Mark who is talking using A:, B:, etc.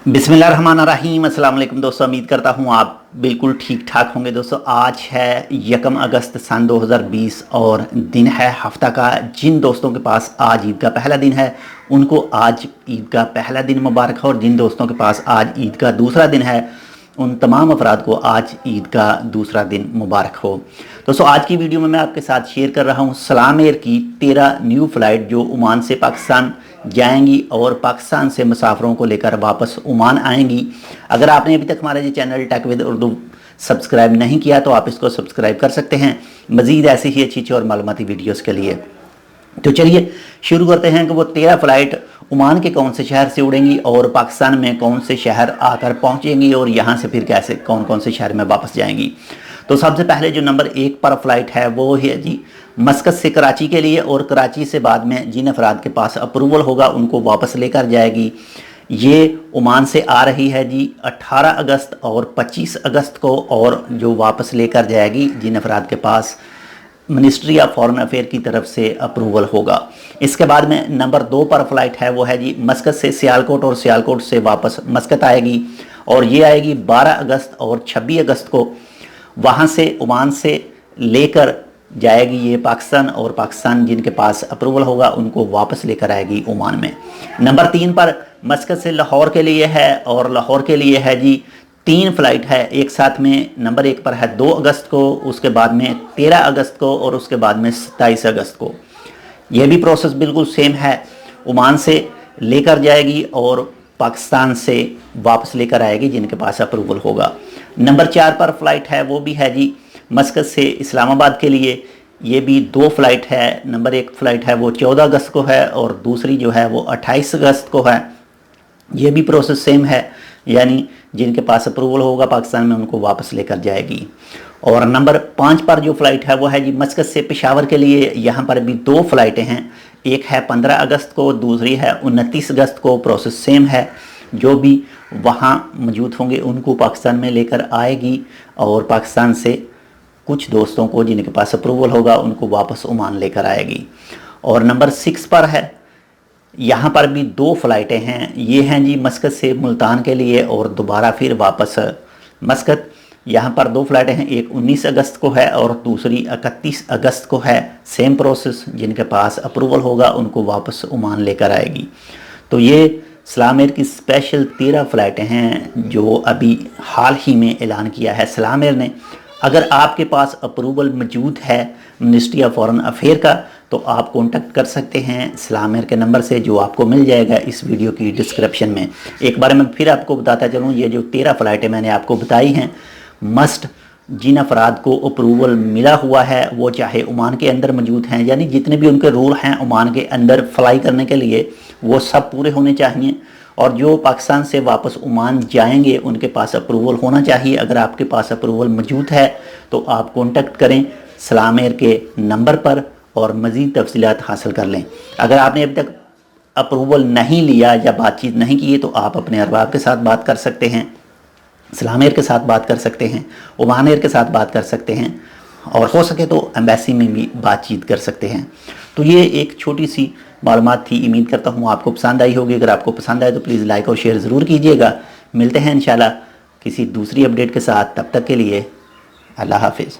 A: बिस्मिल्लाहिर्रहमानिर्रहीम। अस्सलाम वालेकुम दोस्तों, उम्मीद करता हूँ आप बिल्कुल ठीक ठाक होंगे। दोस्तों आज है 1 अगस्त सन 2020 और दिन है हफ्ता का। जिन दोस्तों के पास आज ईद का पहला दिन है उनको आज ईद का पहला दिन मुबारक हो, और जिन दोस्तों के पास आज ईद का दूसरा दिन है उन तमाम अफराद को आज ईद का दूसरा दिन मुबारक हो। दोस्तों आज की वीडियो में मैं आपके साथ शेयर कर रहा हूँ सलाम एयर की 13 न्यू फ़्लाइट जो ओमान से पाकिस्तान जाएंगी और पाकिस्तान से मुसाफिरों को लेकर वापस ओमान आएंगी। अगर आपने अभी तक हमारा ये channel tech with Urdu subscribe नहीं किया तो आप इसको सब्सक्राइब कर सकते हैं मज़ीद ऐसी ही अच्छी और मालूमाती वीडियोज़ के लिए। तो चलिए शुरू करते हैं कि वो 13 फ़्लाइट ओमान के कौन से शहर से उड़ेंगी और पाकिस्तान में कौन से शहर आकर पहुंचेंगी और यहाँ से फिर कैसे कौन कौन से शहर में वापस जाएंगी। तो सबसे पहले जो नंबर 1 पर फ़्लाइट है वो है जी मस्कत से कराची के लिए, और कराची से बाद में जिन अफराद के पास अप्रूवल होगा उनको वापस लेकर जाएगी। ये ओमान से आ रही है जी 18 अगस्त और 25 अगस्त को, और जो वापस लेकर जाएगी जिन अफराद के पास मिनिस्ट्री ऑफ फॉरेन अफेयर की तरफ से अप्रूवल होगा। इसके बाद में नंबर 2 पर फ़्लाइट है वो है जी मस्कत से सियालकोट, और सियालकोट से वापस मस्कत आएगी, और ये आएगी 12 अगस्त और 26 अगस्त को। वहाँ से ओमान से लेकर जाएगी ये पाकिस्तान, और पाकिस्तान जिनके पास अप्रूवल होगा उनको वापस लेकर आएगी ओमान में। नंबर 3 पर मस्कत से लाहौर के लिए है, और लाहौर के लिए है जी 3 फ़्लाइट है एक साथ में। नंबर 1 पर है 2 अगस्त को, उसके बाद में 13 अगस्त को, और उसके बाद में 27 अगस्त को। यह भी प्रोसेस बिल्कुल सेम है, ओमान से लेकर जाएगी और पाकिस्तान से वापस लेकर आएगी जिनके पास अप्रूवल होगा। नंबर 4 पर फ़्लाइट है वो भी है जी मस्कत से इस्लामाबाद के लिए। ये भी 2 फ़्लाइट है। नंबर 1 फ़्लाइट है वो 14 अगस्त को है, और दूसरी जो है वो 28 अगस्त को है। ये भी प्रोसेस सेम है, यानी जिनके पास अप्रूवल होगा पाकिस्तान में उनको वापस लेकर जाएगी। और नंबर 5 पर जो फ़्लाइट है वो है जी मस्कत से पेशावर के लिए। यहाँ पर भी 2 फ़्लाइटें हैं, एक है 15 अगस्त को, दूसरी है 29 अगस्त को। प्रोसेस सेम है, जो भी वहाँ मौजूद होंगे उनको पाकिस्तान में लेकर आएगी, और पाकिस्तान से कुछ दोस्तों को जिनके पास अप्रूवल होगा उनको वापस ओमान लेकर आएगी। और नंबर 6 पर है, यहाँ पर भी 2 फ़्लाइटें हैं। ये हैं जी मस्कत से मुल्तान के लिए और दोबारा फिर वापस मस्कत। यहाँ पर 2 फ़्लाइटें हैं, एक 19 अगस्त को है और दूसरी 31 अगस्त को है। सेम प्रोसेस, जिनके पास अप्रूवल होगा उनको वापस ओमान लेकर आएगी। तो ये सलाम एयर की स्पेशल 13 फ़्लाइटें हैं जो अभी हाल ही में ऐलान किया है सलाम एयर ने। अगर आपके पास अप्रूवल मौजूद है मिनिस्ट्री ऑफ फॉरेन अफेयर का तो आप कांटेक्ट कर सकते हैं सलाम एयर के नंबर से, जो आपको मिल जाएगा इस वीडियो की डिस्क्रिप्शन में। एक बार मैं फिर आपको बताता चलूँ, ये जो 13 फ़्लाइटें मैंने आपको बताई हैं मस्ट जिन अफराद को अप्रूवल मिला हुआ है वो चाहे ओमान के अंदर मौजूद हैं, यानी जितने भी उनके रूल हैं ओमान के अंदर फ्लाई करने के लिए वो सब पूरे होने चाहिए। और जो पाकिस्तान से वापस ओमान जाएंगे उनके पास अप्रूवल होना चाहिए। अगर आपके पास अप्रूवल मौजूद है तो आप कांटेक्ट करें सलाम एयर के नंबर पर और मज़ीद तफसीलात हासिल कर लें। अगर आपने अभी तक अप्रूवल नहीं लिया या बातचीत नहीं की तो आप अपने अरबाब के साथ बात कर सकते हैं, सलाम एयर के साथ बात कर सकते हैं, ओमान एयर के साथ बात कर सकते हैं, और हो सके तो एम्बेसी में भी बातचीत कर सकते हैं। तो ये एक छोटी सी मालूमात थी, उम्मीद करता हूँ आपको पसंद आई होगी। अगर आपको पसंद आए तो प्लीज़ लाइक और शेयर ज़रूर कीजिएगा। मिलते हैं इंशाल्लाह किसी दूसरी अपडेट के साथ, तब तक के लिए अल्लाह हाफिज़।